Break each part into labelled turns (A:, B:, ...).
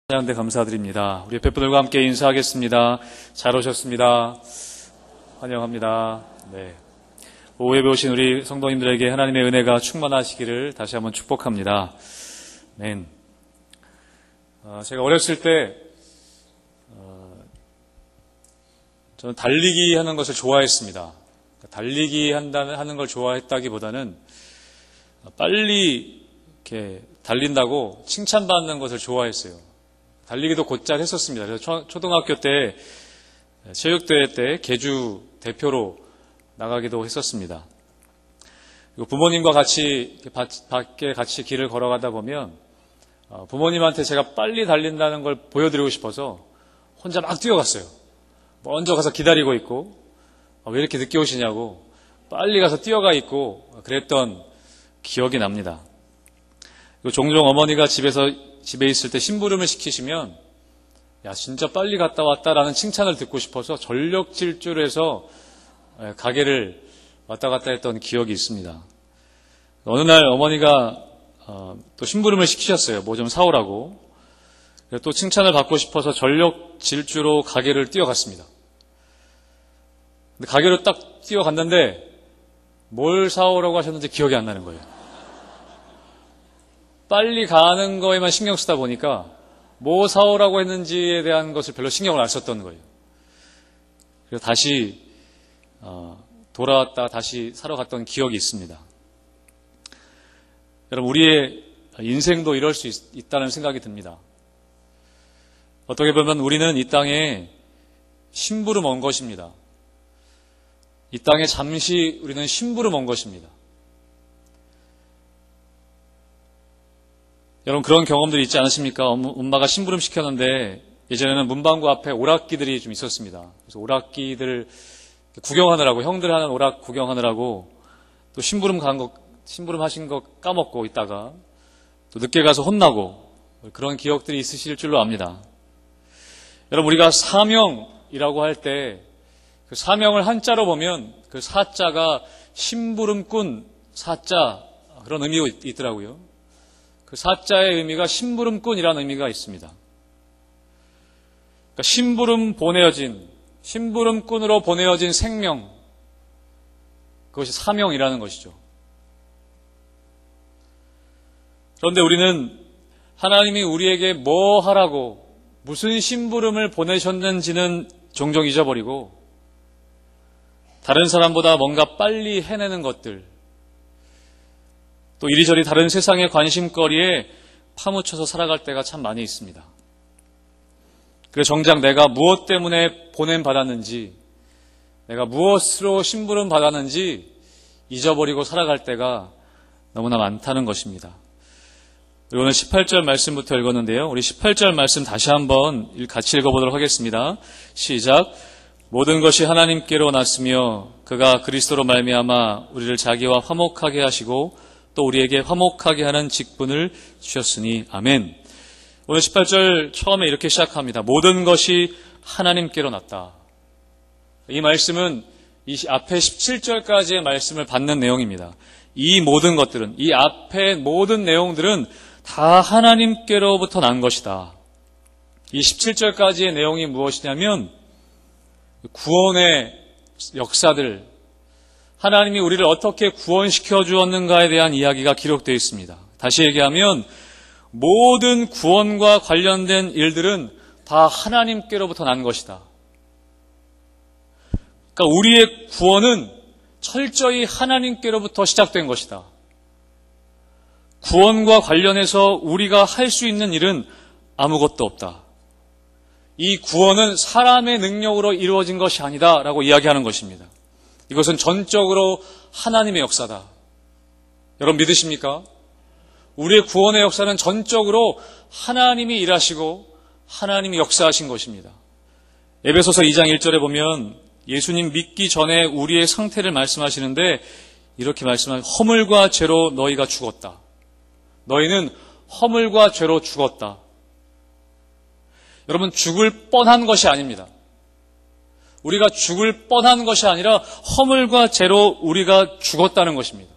A: 찬양대 감사드립니다. 우리 옆에 분들과 함께 인사하겠습니다. 잘 오셨습니다. 환영합니다. 네. 오후에 오신 우리 성도님들에게 하나님의 은혜가 충만하시기를 다시 한번 축복합니다. 아멘. 제가 어렸을 때 저는 달리기 하는 것을 좋아했습니다. 달리기 하는 걸 좋아했다기보다는 빨리 이렇게 달린다고 칭찬받는 것을 좋아했어요. 달리기도 곧잘 했었습니다. 그래서 초등학교 때 체육대회 때 계주 대표로 나가기도 했었습니다. 그리고 부모님과 같이 밖에 같이 길을 걸어가다 보면 부모님한테 제가 빨리 달린다는 걸 보여드리고 싶어서 혼자 막 뛰어갔어요. 먼저 가서 기다리고 있고 왜 이렇게 늦게 오시냐고 빨리 가서 뛰어가 있고 그랬던 기억이 납니다. 그리고 종종 어머니가 집에 있을 때 심부름을 시키시면 야 진짜 빨리 갔다 왔다라는 칭찬을 듣고 싶어서 전력 질주를 해서 가게를 왔다 갔다 했던 기억이 있습니다. 어느 날 어머니가 또 심부름을 시키셨어요. 뭐 좀 사오라고. 또 칭찬을 받고 싶어서 전력 질주로 가게를 뛰어갔습니다. 근데 가게로 딱 뛰어갔는데 뭘 사오라고 하셨는지 기억이 안 나는 거예요. 빨리 가는 거에만 신경 쓰다 보니까 뭐 사오라고 했는지에 대한 것을 별로 신경을 안 썼던 거예요. 그래서 다시 돌아왔다 다시 사러 갔던 기억이 있습니다. 여러분 우리의 인생도 이럴 수 있다는 생각이 듭니다. 어떻게 보면 우리는 이 땅에 심부름 온 것입니다. 이 땅에 잠시 우리는 심부름 온 것입니다. 여러분 그런 경험들이 있지 않으십니까? 엄마가 심부름 시켰는데 예전에는 문방구 앞에 오락기들이 좀 있었습니다. 그래서 오락기들 구경하느라고 형들 하는 오락 구경하느라고 또 심부름 하신 거 까먹고 있다가 또 늦게 가서 혼나고 그런 기억들이 있으실 줄로 압니다. 여러분 우리가 사명이라고 할 때 그 사명을 한자로 보면 그 사자가 심부름꾼 사자 그런 의미가 있더라고요. 그 사자의 의미가 심부름꾼이라는 의미가 있습니다. 그러니까 심부름꾼으로 보내어진 생명, 그것이 사명이라는 것이죠. 그런데 우리는 하나님이 우리에게 뭐 하라고, 무슨 심부름을 보내셨는지는 종종 잊어버리고, 다른 사람보다 뭔가 빨리 해내는 것들, 또 이리저리 다른 세상의 관심거리에 파묻혀서 살아갈 때가 참 많이 있습니다. 그래서 정작 내가 무엇 때문에 보냄받았는지, 내가 무엇으로 심부름 받았는지 잊어버리고 살아갈 때가 너무나 많다는 것입니다. 오늘 18절 말씀부터 읽었는데요. 우리 18절 말씀 다시 한번 같이 읽어보도록 하겠습니다. 시작. 모든 것이 하나님께로 났으며 그가 그리스도로 말미암아 우리를 자기와 화목하게 하시고 또 우리에게 화목하게 하는 직분을 주셨으니 아멘. 오늘 18절 처음에 이렇게 시작합니다. 모든 것이 하나님께로 났다. 이 말씀은 이 앞에 17절까지의 말씀을 받는 내용입니다. 이 모든 것들은, 이 앞에 모든 내용들은 다 하나님께로부터 난 것이다. 이 17절까지의 내용이 무엇이냐면 구원의 역사들, 하나님이 우리를 어떻게 구원시켜 주었는가에 대한 이야기가 기록되어 있습니다. 다시 얘기하면 모든 구원과 관련된 일들은 다 하나님께로부터 난 것이다. 그러니까 우리의 구원은 철저히 하나님께로부터 시작된 것이다. 구원과 관련해서 우리가 할 수 있는 일은 아무것도 없다. 이 구원은 사람의 능력으로 이루어진 것이 아니다라고 이야기하는 것입니다. 이것은 전적으로 하나님의 역사다. 여러분 믿으십니까? 우리의 구원의 역사는 전적으로 하나님이 일하시고 하나님이 역사하신 것입니다. 에베소서 2장 1절에 보면 예수님 믿기 전에 우리의 상태를 말씀하시는데 이렇게 말씀하시면 허물과 죄로 너희가 죽었다. 너희는 허물과 죄로 죽었다. 여러분 죽을 뻔한 것이 아닙니다. 우리가 죽을 뻔한 것이 아니라 허물과 죄로 우리가 죽었다는 것입니다.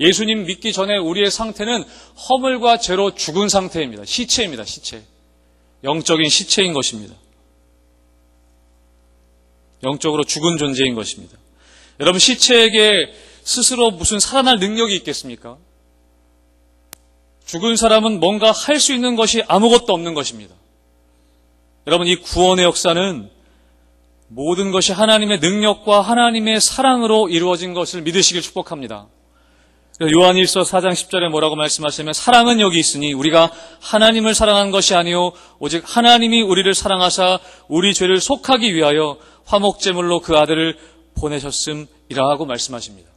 A: 예수님 믿기 전에 우리의 상태는 허물과 죄로 죽은 상태입니다. 시체입니다. 시체. 영적인 시체인 것입니다. 영적으로 죽은 존재인 것입니다. 여러분, 시체에게 스스로 무슨 살아날 능력이 있겠습니까? 죽은 사람은 뭔가 할 수 있는 것이 아무것도 없는 것입니다. 여러분, 이 구원의 역사는 모든 것이 하나님의 능력과 하나님의 사랑으로 이루어진 것을 믿으시길 축복합니다. 요한일서 4장 10절에 뭐라고 말씀하시냐면, 사랑은 여기 있으니 우리가 하나님을 사랑한 것이 아니요 오직 하나님이 우리를 사랑하사 우리 죄를 속하기 위하여 화목제물로 그 아들을 보내셨음이라 하고 말씀하십니다.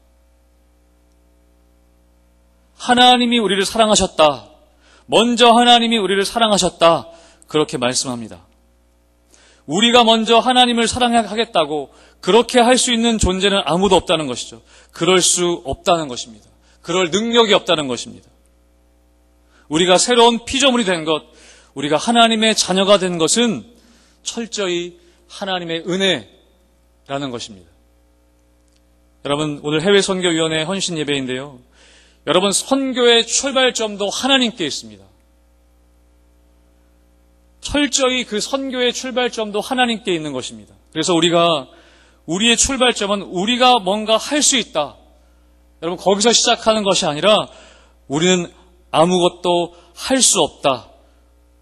A: 하나님이 우리를 사랑하셨다. 먼저 하나님이 우리를 사랑하셨다. 그렇게 말씀합니다. 우리가 먼저 하나님을 사랑하겠다고 그렇게 할 수 있는 존재는 아무도 없다는 것이죠. 그럴 수 없다는 것입니다. 그럴 능력이 없다는 것입니다. 우리가 새로운 피조물이 된 것, 우리가 하나님의 자녀가 된 것은 철저히 하나님의 은혜라는 것입니다. 여러분, 오늘 해외선교위원회 헌신 예배인데요. 여러분, 선교의 출발점도 하나님께 있습니다. 철저히 그 선교의 출발점도 하나님께 있는 것입니다. 그래서 우리의 출발점은 우리가 뭔가 할 수 있다. 여러분, 거기서 시작하는 것이 아니라 우리는 아무것도 할 수 없다.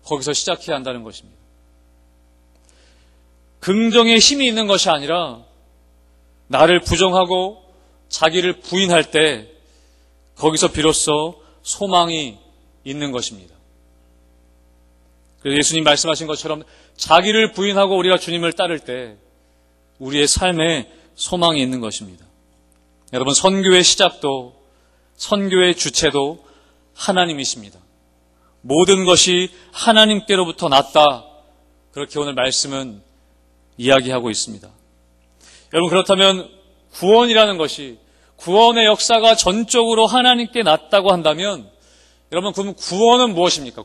A: 거기서 시작해야 한다는 것입니다. 긍정의 힘이 있는 것이 아니라 나를 부정하고 자기를 부인할 때 거기서 비로소 소망이 있는 것입니다. 그래서 예수님 말씀하신 것처럼 자기를 부인하고 우리가 주님을 따를 때 우리의 삶에 소망이 있는 것입니다. 여러분, 선교의 시작도 선교의 주체도 하나님이십니다. 모든 것이 하나님께로부터 났다. 그렇게 오늘 말씀은 이야기하고 있습니다. 여러분, 그렇다면 구원이라는 것이, 구원의 역사가 전적으로 하나님께 났다고 한다면, 여러분, 그럼 구원은 무엇입니까?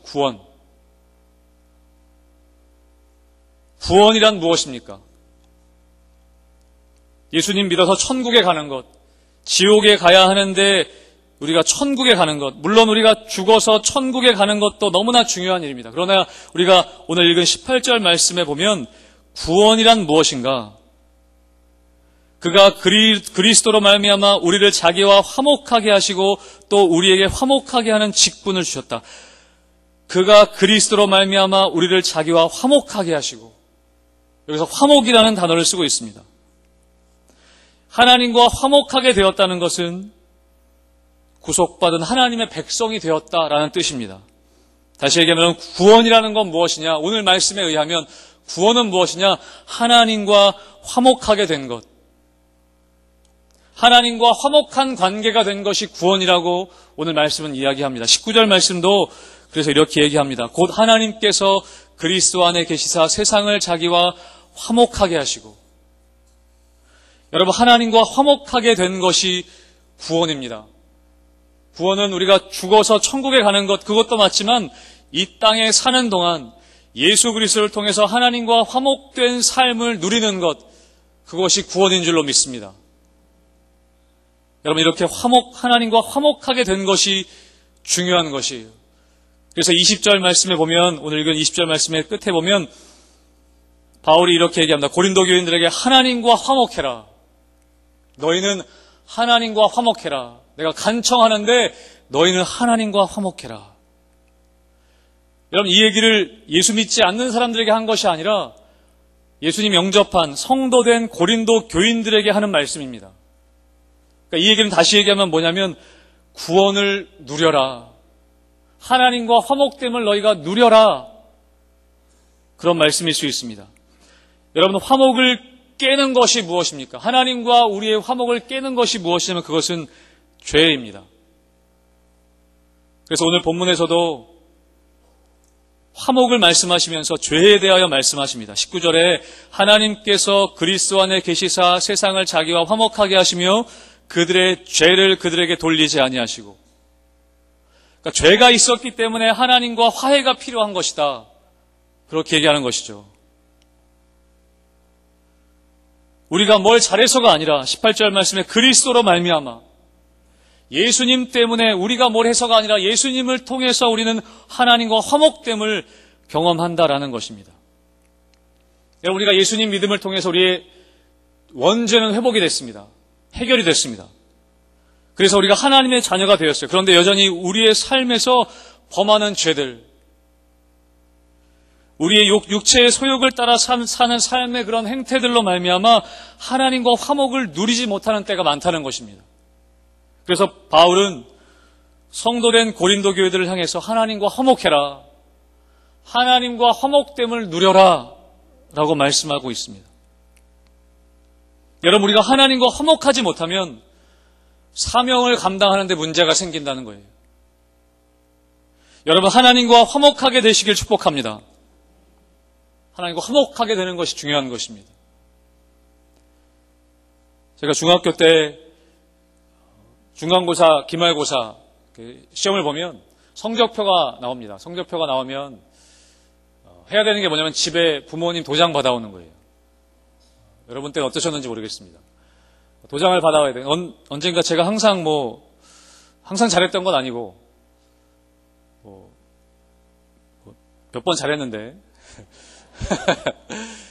A: 구원이란 무엇입니까? 예수님 믿어서 천국에 가는 것, 지옥에 가야 하는데 우리가 천국에 가는 것, 물론 우리가 죽어서 천국에 가는 것도 너무나 중요한 일입니다. 그러나 우리가 오늘 읽은 18절 말씀에 보면 구원이란 무엇인가? 그가 그리스도로 말미암아 우리를 자기와 화목하게 하시고 또 우리에게 화목하게 하는 직분을 주셨다. 그가 그리스도로 말미암아 우리를 자기와 화목하게 하시고, 여기서 화목이라는 단어를 쓰고 있습니다. 하나님과 화목하게 되었다는 것은 구속받은 하나님의 백성이 되었다라는 뜻입니다. 다시 얘기하면 구원이라는 건 무엇이냐? 오늘 말씀에 의하면 구원은 무엇이냐? 하나님과 화목하게 된 것. 하나님과 화목한 관계가 된 것이 구원이라고 오늘 말씀은 이야기합니다. 19절 말씀도 그래서 이렇게 얘기합니다. 곧 하나님께서 그리스도 안에 계시사 세상을 자기와 화목하게 하시고, 여러분, 하나님과 화목하게 된 것이 구원입니다. 구원은 우리가 죽어서 천국에 가는 것, 그것도 맞지만 이 땅에 사는 동안 예수 그리스도를 통해서 하나님과 화목된 삶을 누리는 것, 그것이 구원인 줄로 믿습니다. 여러분, 이렇게 하나님과 화목하게 된 것이 중요한 것이에요. 그래서 20절 말씀에 보면, 오늘 읽은 20절 말씀의 끝에 보면 바울이 이렇게 얘기합니다. 고린도 교인들에게 하나님과 화목해라. 너희는 하나님과 화목해라. 내가 간청하는데 너희는 하나님과 화목해라. 여러분, 이 얘기를 예수 믿지 않는 사람들에게 한 것이 아니라 예수님 영접한 성도된 고린도 교인들에게 하는 말씀입니다. 그러니까 이 얘기는 다시 얘기하면 뭐냐면 구원을 누려라. 하나님과 화목됨을 너희가 누려라. 그런 말씀일 수 있습니다. 여러분, 화목을 깨는 것이 무엇입니까? 하나님과 우리의 화목을 깨는 것이 무엇이냐면 그것은 죄입니다. 그래서 오늘 본문에서도 화목을 말씀하시면서 죄에 대하여 말씀하십니다. 19절에 하나님께서 그리스도 안에 계시사 세상을 자기와 화목하게 하시며 그들의 죄를 그들에게 돌리지 아니하시고, 그러니까 죄가 있었기 때문에 하나님과 화해가 필요한 것이다. 그렇게 얘기하는 것이죠. 우리가 뭘 잘해서가 아니라 18절 말씀에 그리스도로 말미암아, 예수님 때문에 우리가 뭘 해서가 아니라 예수님을 통해서 우리는 하나님과 화목됨을 경험한다라는 것입니다. 여러분, 우리가 예수님 믿음을 통해서 우리의 원죄는 회복이 됐습니다. 해결이 됐습니다. 그래서 우리가 하나님의 자녀가 되었어요. 그런데 여전히 우리의 삶에서 범하는 죄들, 우리의 육체의 소욕을 따라 사는 삶의 그런 행태들로 말미암아 하나님과 화목을 누리지 못하는 때가 많다는 것입니다. 그래서 바울은 성도된 고린도 교회들을 향해서 하나님과 화목해라, 하나님과 화목됨을 누려라 라고 말씀하고 있습니다. 여러분, 우리가 하나님과 화목하지 못하면 사명을 감당하는 데 문제가 생긴다는 거예요. 여러분, 하나님과 화목하게 되시길 축복합니다. 하나님과 화목하게 되는 것이 중요한 것입니다. 제가 중학교 때 중간고사, 기말고사 시험을 보면 성적표가 나옵니다. 성적표가 나오면 해야 되는 게 뭐냐면 집에 부모님 도장 받아오는 거예요. 여러분 때는 어떠셨는지 모르겠습니다. 도장을 받아와야 돼요. 언젠가 제가 항상 잘했던 건 아니고, 몇 번 잘했는데,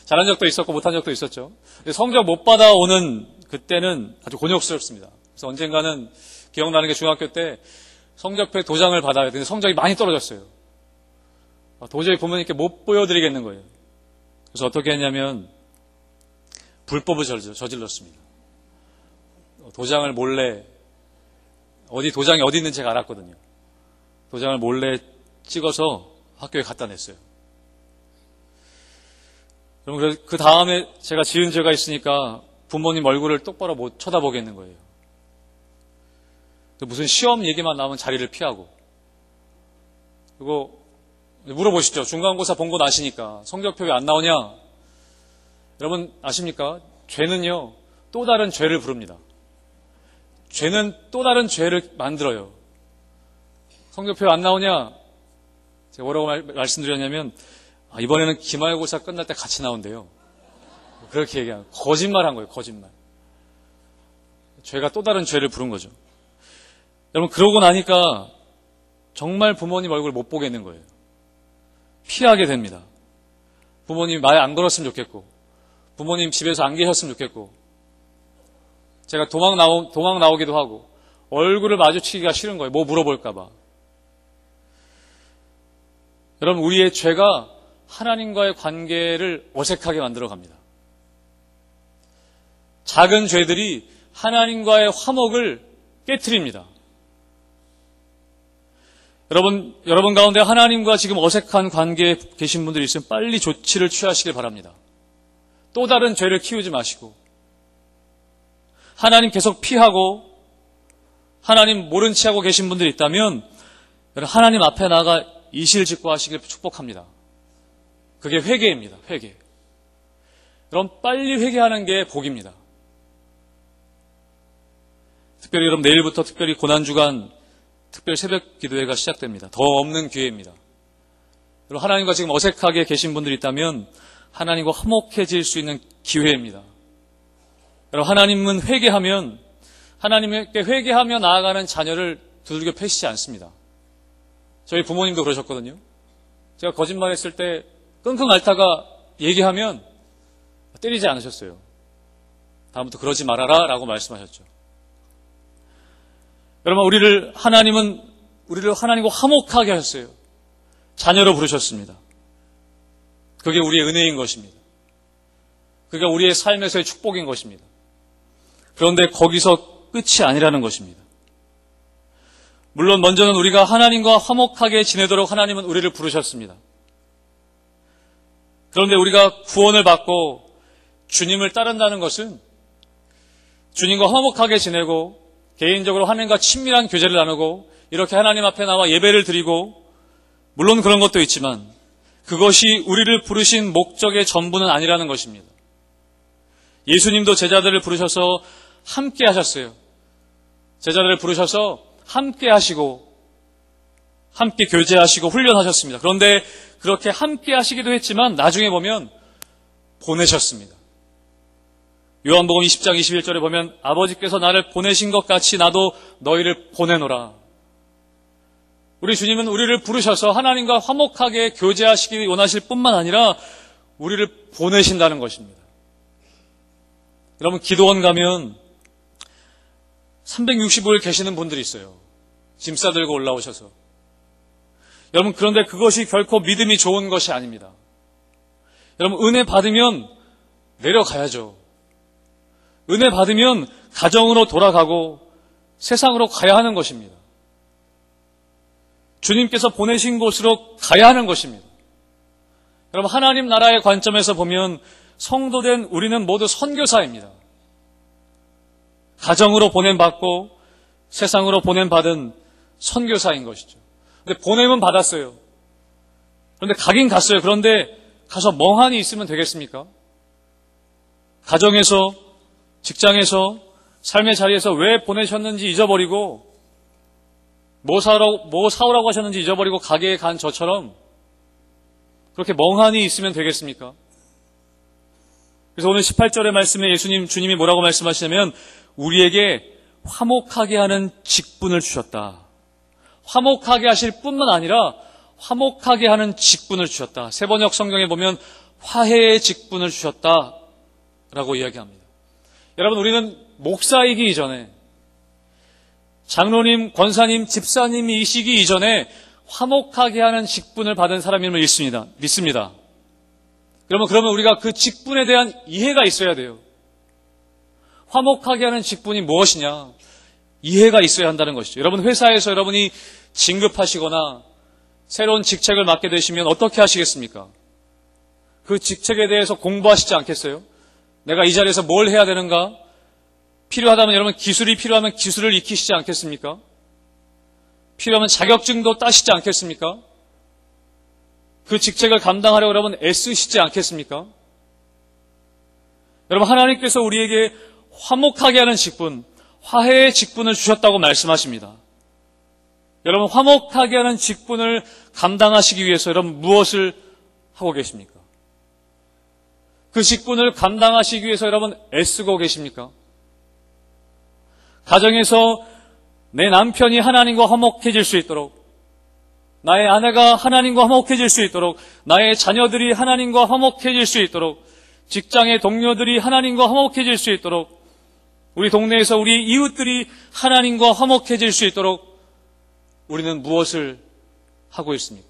A: 잘한 적도 있었고 못한 적도 있었죠. 성적 못 받아오는 그때는 아주 곤욕스럽습니다. 그래서 언젠가는 기억나는 게 중학교 때 성적표에 도장을 받아야 되는데 성적이 많이 떨어졌어요. 도저히 부모님께 못 보여드리겠는 거예요. 그래서 어떻게 했냐면 불법을 저질렀습니다. 도장을 몰래, 도장이 어디 있는지 제가 알았거든요. 도장을 몰래 찍어서 학교에 갖다 냈어요. 그럼 그 다음에 제가 지은 죄가 있으니까 부모님 얼굴을 똑바로 못 쳐다보겠는 거예요. 무슨 시험 얘기만 나오면 자리를 피하고. 그리고 물어보시죠. 중간고사 본 거 아시니까 성적표 왜 안 나오냐? 여러분 아십니까? 죄는요, 또 다른 죄를 부릅니다. 죄는 또 다른 죄를 만들어요. 성적표 안 나오냐? 제가 뭐라고 말씀드렸냐면, 이번에는 기말고사 끝날 때 같이 나온대요. 그렇게 얘기하는, 거짓말 한 거예요, 거짓말. 죄가 또 다른 죄를 부른 거죠. 여러분, 그러고 나니까 정말 부모님 얼굴 못 보겠는 거예요. 피하게 됩니다. 부모님 말 안 걸었으면 좋겠고, 부모님 집에서 안 계셨으면 좋겠고, 제가 도망 나오기도 하고, 얼굴을 마주치기가 싫은 거예요. 뭐 물어볼까봐. 여러분, 우리의 죄가 하나님과의 관계를 어색하게 만들어 갑니다. 작은 죄들이 하나님과의 화목을 깨트립니다. 여러분 가운데 하나님과 지금 어색한 관계에 계신 분들이 있으면 빨리 조치를 취하시길 바랍니다. 또 다른 죄를 키우지 마시고, 하나님 계속 피하고 하나님 모른 체 하고 계신 분들이 있다면 하나님 앞에 나가 이실직고 하시길 축복합니다. 그게 회개입니다. 회개. 그럼 빨리 회개하는 게 복입니다. 특별히 여러분, 내일부터 특별히 고난주간 특별 새벽 기도회가 시작됩니다. 더 없는 기회입니다. 여러분, 하나님과 지금 어색하게 계신 분들이 있다면 하나님과 화목해질 수 있는 기회입니다. 여러분, 하나님은 하나님께 회개하며 나아가는 자녀를 두들겨 패시지 않습니다. 저희 부모님도 그러셨거든요. 제가 거짓말했을 때 끙끙 앓다가 얘기하면 때리지 않으셨어요. 다음부터 그러지 말아라 라고 말씀하셨죠. 여러분, 하나님은 우리를 하나님과 화목하게 하셨어요. 자녀로 부르셨습니다. 그게 우리의 은혜인 것입니다. 그게 우리의 삶에서의 축복인 것입니다. 그런데 거기서 끝이 아니라는 것입니다. 물론 먼저는 우리가 하나님과 화목하게 지내도록 하나님은 우리를 부르셨습니다. 그런데 우리가 구원을 받고 주님을 따른다는 것은 주님과 화목하게 지내고 개인적으로 하나님과 친밀한 교제를 나누고 이렇게 하나님 앞에 나와 예배를 드리고, 물론 그런 것도 있지만 그것이 우리를 부르신 목적의 전부는 아니라는 것입니다. 예수님도 제자들을 부르셔서 함께 하셨어요. 제자들을 부르셔서 함께 하시고 함께 교제하시고 훈련하셨습니다. 그런데 그렇게 함께 하시기도 했지만 나중에 보면 보내셨습니다. 요한복음 20장 21절에 보면 아버지께서 나를 보내신 것 같이 나도 너희를 보내노라. 우리 주님은 우리를 부르셔서 하나님과 화목하게 교제하시기 원하실 뿐만 아니라 우리를 보내신다는 것입니다. 여러분, 기도원 가면 365일 계시는 분들이 있어요. 짐 싸들고 올라오셔서. 여러분, 그런데 그것이 결코 믿음이 좋은 것이 아닙니다. 여러분, 은혜 받으면 내려가야죠. 은혜 받으면 가정으로 돌아가고 세상으로 가야 하는 것입니다. 주님께서 보내신 곳으로 가야 하는 것입니다. 여러분, 하나님 나라의 관점에서 보면 성도된 우리는 모두 선교사입니다. 가정으로 보냄받고 세상으로 보냄받은 선교사인 것이죠. 근데 보냄은 받았어요. 그런데 가긴 갔어요. 그런데 가서 멍하니 있으면 되겠습니까? 가정에서, 직장에서, 삶의 자리에서 왜 보내셨는지 잊어버리고 뭐 사오라고 하셨는지 잊어버리고 가게에 간 저처럼 그렇게 멍하니 있으면 되겠습니까? 그래서 오늘 18절의 말씀에 주님이 뭐라고 말씀하시냐면 우리에게 화목하게 하는 직분을 주셨다. 화목하게 하실 뿐만 아니라 화목하게 하는 직분을 주셨다. 세번역 성경에 보면 화해의 직분을 주셨다라고 이야기합니다. 여러분, 우리는 목사이기 이전에, 장로님, 권사님, 집사님이시기 이전에 화목하게 하는 직분을 받은 사람임을 믿습니다. 그러면 우리가 그 직분에 대한 이해가 있어야 돼요. 화목하게 하는 직분이 무엇이냐? 이해가 있어야 한다는 것이죠. 여러분, 회사에서 여러분이 진급하시거나 새로운 직책을 맡게 되시면 어떻게 하시겠습니까? 그 직책에 대해서 공부하시지 않겠어요? 내가 이 자리에서 뭘 해야 되는가? 필요하다면 여러분, 기술이 필요하면 기술을 익히시지 않겠습니까? 필요하면 자격증도 따시지 않겠습니까? 그 직책을 감당하려고 여러분 애쓰시지 않겠습니까? 여러분, 하나님께서 우리에게 화목하게 하는 직분, 화해의 직분을 주셨다고 말씀하십니다. 여러분, 화목하게 하는 직분을 감당하시기 위해서 여러분 무엇을 하고 계십니까? 그 직분을 감당하시기 위해서 여러분 애쓰고 계십니까? 가정에서 내 남편이 하나님과 화목해질 수 있도록, 나의 아내가 하나님과 화목해질 수 있도록, 나의 자녀들이 하나님과 화목해질 수 있도록, 직장의 동료들이 하나님과 화목해질 수 있도록, 우리 동네에서 우리 이웃들이 하나님과 화목해질 수 있도록 우리는 무엇을 하고 있습니까?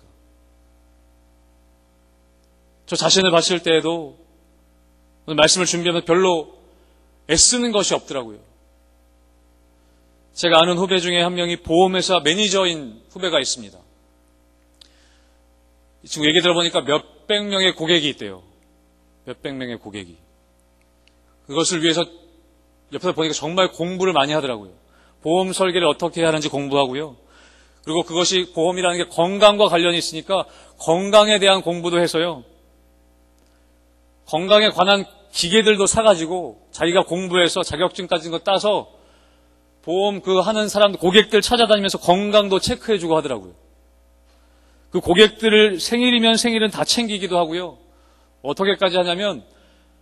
A: 저 자신을 봤을 때에도 오늘 말씀을 준비하면서 별로 애쓰는 것이 없더라고요. 제가 아는 후배 중에 한 명이 보험회사 매니저인 후배가 있습니다. 이 친구 얘기 들어보니까 몇백 명의 고객이 있대요. 몇백 명의 고객이. 그것을 위해서 옆에서 보니까 정말 공부를 많이 하더라고요. 보험 설계를 어떻게 해야 하는지 공부하고요. 그리고 그것이 보험이라는 게 건강과 관련이 있으니까 건강에 대한 공부도 해서요. 건강에 관한 기계들도 사가지고 자기가 공부해서 자격증 같은 거 따서 보험 하는 사람들, 고객들 찾아다니면서 건강도 체크해주고 하더라고요. 그 고객들을 생일이면 생일은 다 챙기기도 하고요. 어떻게까지 하냐면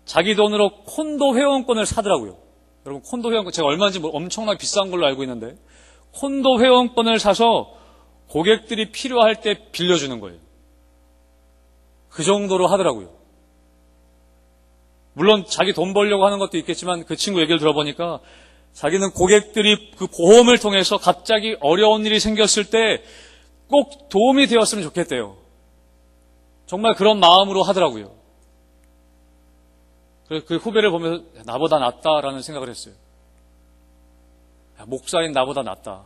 A: 자기 돈으로 콘도 회원권을 사더라고요. 여러분, 콘도 회원권 제가 얼마인지 엄청나게 비싼 걸로 알고 있는데 콘도 회원권을 사서 고객들이 필요할 때 빌려주는 거예요. 그 정도로 하더라고요. 물론 자기 돈 벌려고 하는 것도 있겠지만 그 친구 얘기를 들어보니까 자기는 고객들이 그 보험을 통해서 갑자기 어려운 일이 생겼을 때 꼭 도움이 되었으면 좋겠대요. 정말 그런 마음으로 하더라고요. 그래서 그 후배를 보면서 나보다 낫다라는 생각을 했어요. 목사인 나보다 낫다.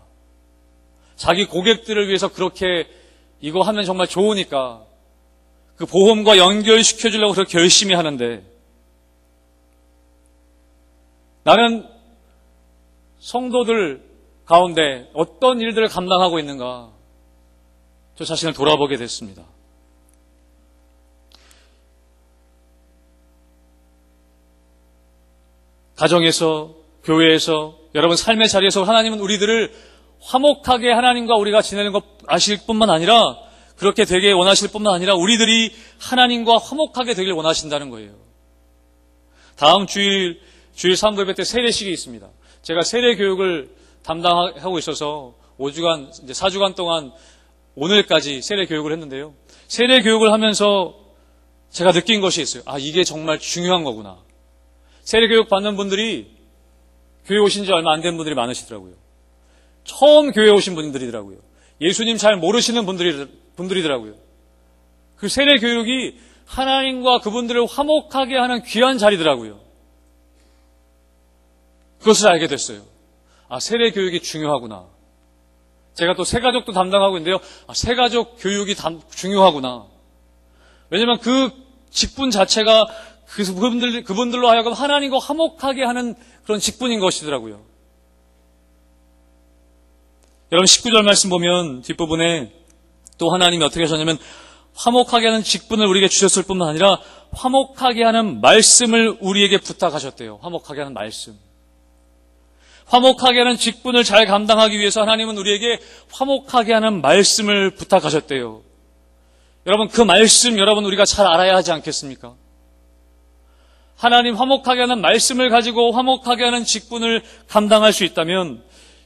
A: 자기 고객들을 위해서 그렇게 이거 하면 정말 좋으니까 그 보험과 연결시켜주려고 그렇게 열심히 하는데 나는 성도들 가운데 어떤 일들을 감당하고 있는가 저 자신을 돌아보게 됐습니다. 가정에서, 교회에서, 여러분 삶의 자리에서 하나님은 우리들을 화목하게 하나님과 우리가 지내는 것 아실 뿐만 아니라 그렇게 되게 원하실 뿐만 아니라 우리들이 하나님과 화목하게 되길 원하신다는 거예요. 다음 주일 주일 3부 예배 때 세례식이 있습니다. 제가 세례 교육을 담당하고 있어서 5주간, 이제 4주간 동안 오늘까지 세례 교육을 했는데요. 세례 교육을 하면서 제가 느낀 것이 있어요. 아, 이게 정말 중요한 거구나. 세례 교육 받는 분들이 교회 오신 지 얼마 안 된 분들이 많으시더라고요. 처음 교회 오신 분들이더라고요. 예수님 잘 모르시는 분들이더라고요. 그 세례 교육이 하나님과 그분들을 화목하게 하는 귀한 자리더라고요. 그것을 알게 됐어요. 아, 세례 교육이 중요하구나. 제가 또 새가족도 담당하고 있는데요. 아, 새가족 교육이 중요하구나. 왜냐하면 그 직분 자체가 그분들로 하여금 하나님과 화목하게 하는 그런 직분인 것이더라고요. 여러분 19절 말씀 보면 뒷부분에 또 하나님이 어떻게 하셨냐면 화목하게 하는 직분을 우리에게 주셨을 뿐만 아니라 화목하게 하는 말씀을 우리에게 부탁하셨대요. 화목하게 하는 말씀. 화목하게 하는 직분을 잘 감당하기 위해서 하나님은 우리에게 화목하게 하는 말씀을 부탁하셨대요. 여러분 그 말씀 여러분 우리가 잘 알아야 하지 않겠습니까? 하나님 화목하게 하는 말씀을 가지고 화목하게 하는 직분을 감당할 수 있다면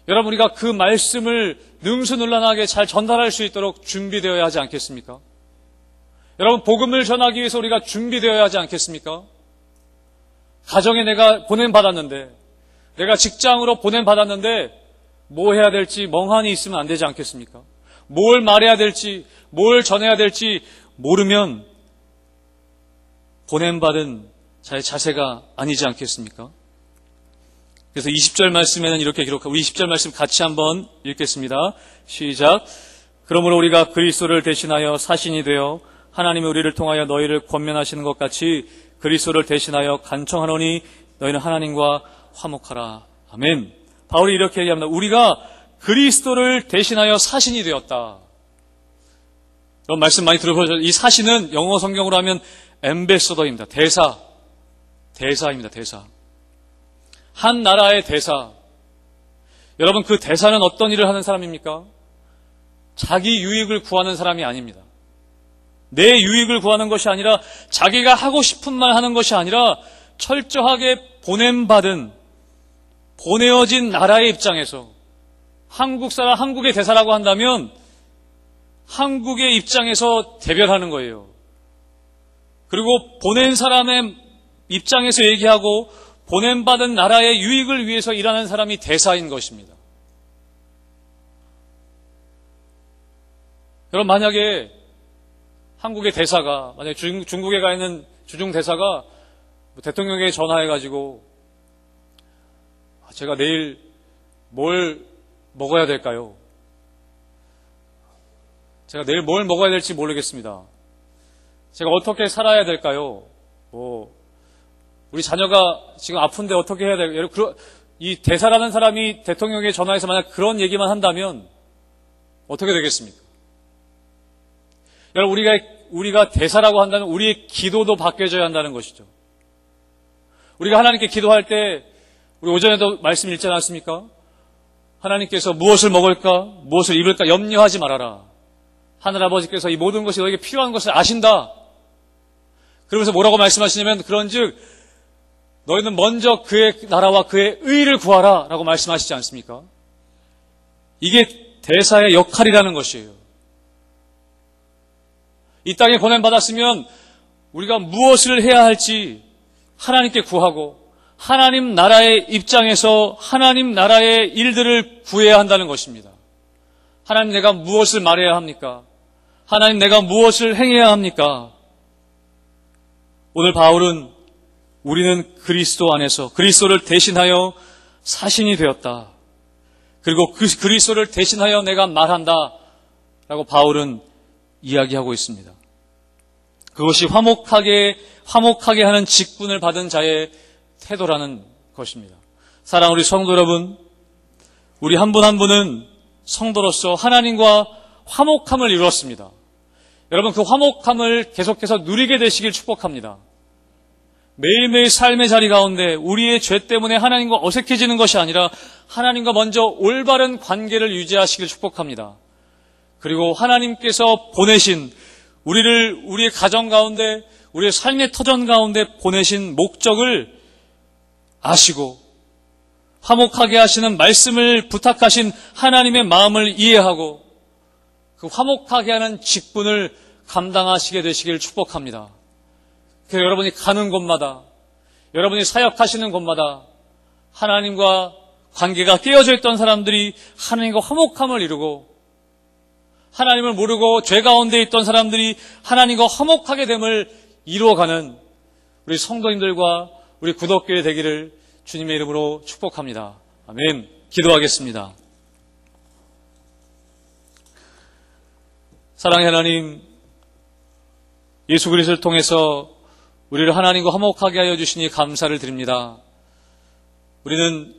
A: 여러분 우리가 그 말씀을 능수능란하게 잘 전달할 수 있도록 준비되어야 하지 않겠습니까? 여러분 복음을 전하기 위해서 우리가 준비되어야 하지 않겠습니까? 가정에 내가 보냄받았는데 내가 직장으로 보냄받았는데 뭐 해야 될지 멍하니 있으면 안 되지 않겠습니까? 뭘 말해야 될지 뭘 전해야 될지 모르면 보냄받은 자의 자세가 아니지 않겠습니까? 그래서 20절 말씀에는 이렇게 기록하고 20절 말씀 같이 한번 읽겠습니다. 시작. 그러므로 우리가 그리스도를 대신하여 사신이 되어 하나님이 우리를 통하여 너희를 권면하시는 것 같이 그리스도를 대신하여 간청하노니 너희는 하나님과 화목하라. 아멘. 바울이 이렇게 얘기합니다. 우리가 그리스도를 대신하여 사신이 되었다. 이런 말씀 많이 들어보셨죠? 이 사신은 영어 성경으로 하면 엠베서더입니다. 대사입니다. 대사. 한 나라의 대사. 여러분 그 대사는 어떤 일을 하는 사람입니까? 자기 유익을 구하는 사람이 아닙니다. 내 유익을 구하는 것이 아니라 자기가 하고 싶은 말 하는 것이 아니라 철저하게 보내어진 나라의 입장에서 한국의 대사라고 한다면 한국의 입장에서 대변하는 거예요. 그리고 보낸 사람의 입장에서 얘기하고 보냄받은 나라의 유익을 위해서 일하는 사람이 대사인 것입니다. 여러분 만약에 한국의 대사가 만약에 중국에 가 있는 주중 대사가 대통령에게 전화해가지고 제가 내일 뭘 먹어야 될까요? 제가 내일 뭘 먹어야 될지 모르겠습니다. 제가 어떻게 살아야 될까요? 우리 자녀가 지금 아픈데 어떻게 해야 될까요? 이 대사라는 사람이 대통령에게 전화해서 만약 그런 얘기만 한다면 어떻게 되겠습니까? 여러분 우리가 대사라고 한다면 우리의 기도도 바뀌어져야 한다는 것이죠. 우리가 하나님께 기도할 때 우리 오전에도 말씀 읽지 않았습니까? 하나님께서 무엇을 먹을까? 무엇을 입을까? 염려하지 말아라. 하늘아버지께서 이 모든 것이 너에게 필요한 것을 아신다. 그러면서 뭐라고 말씀하시냐면 그런즉 너희는 먼저 그의 나라와 그의 의를 구하라 라고 말씀하시지 않습니까? 이게 대사의 역할이라는 것이에요. 이 땅에 보냄받았으면 우리가 무엇을 해야 할지 하나님께 구하고 하나님 나라의 입장에서 하나님 나라의 일들을 구해야 한다는 것입니다. 하나님 내가 무엇을 말해야 합니까? 하나님 내가 무엇을 행해야 합니까? 오늘 바울은 우리는 그리스도 안에서 그리스도를 대신하여 사신이 되었다. 그리고 그 그리스도를 대신하여 내가 말한다 라고 바울은 이야기하고 있습니다. 그것이 화목하게 하는 직분을 받은 자의 태도라는 것입니다. 사랑하는 우리 성도 여러분, 우리 한 분 한 분은 성도로서 하나님과 화목함을 이루었습니다. 여러분 그 화목함을 계속해서 누리게 되시길 축복합니다. 매일매일 삶의 자리 가운데 우리의 죄 때문에 하나님과 어색해지는 것이 아니라 하나님과 먼저 올바른 관계를 유지하시길 축복합니다. 그리고 하나님께서 보내신 우리의 가정 가운데 우리의 삶의 터전 가운데 보내신 목적을 아시고 화목하게 하시는 말씀을 부탁하신 하나님의 마음을 이해하고 그 화목하게 하는 직분을 감당하시게 되시길 축복합니다. 그래서 여러분이 가는 곳마다, 여러분이 사역하시는 곳마다 하나님과 관계가 깨어져 있던 사람들이 하나님과 화목함을 이루고, 하나님을 모르고 죄 가운데 있던 사람들이 하나님과 화목하게 됨을 이루어가는 우리 성도님들과 우리 구독교회 되기를 주님의 이름으로 축복합니다. 아멘. 기도하겠습니다. 사랑의 하나님, 예수 그리스도를 통해서 우리를 하나님과 화목하게 하여 주시니 감사를 드립니다. 우리는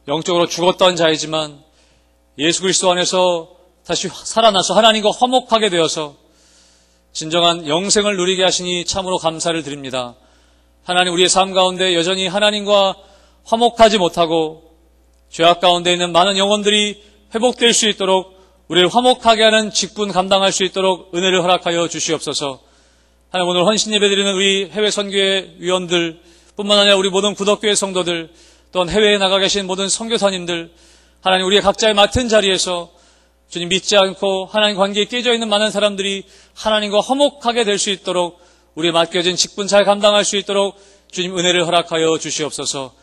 A: 영적으로 죽었던 자이지만 예수 그리스도 안에서 다시 살아나서 하나님과 화목하게 되어서 진정한 영생을 누리게 하시니 참으로 감사를 드립니다. 하나님, 우리의 삶 가운데 여전히 하나님과 화목하지 못하고 죄악 가운데 있는 많은 영혼들이 회복될 수 있도록 우리를 화목하게 하는 직분 감당할 수 있도록 은혜를 허락하여 주시옵소서. 하나님, 오늘 헌신 예배 드리는 우리 해외 선교회 위원들 뿐만 아니라 우리 모든 구독교회 성도들, 또한 해외에 나가 계신 모든 선교사님들, 하나님, 우리의 각자의 맡은 자리에서 주님 믿지 않고 하나님 관계에 깨져 있는 많은 사람들이 하나님과 화목하게 될 수 있도록 우리의 맡겨진 직분 잘 감당할 수 있도록 주님 은혜를 허락하여 주시옵소서.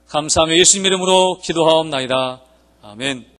A: 감사하며 예수님 이름으로 기도하옵나이다. 아멘.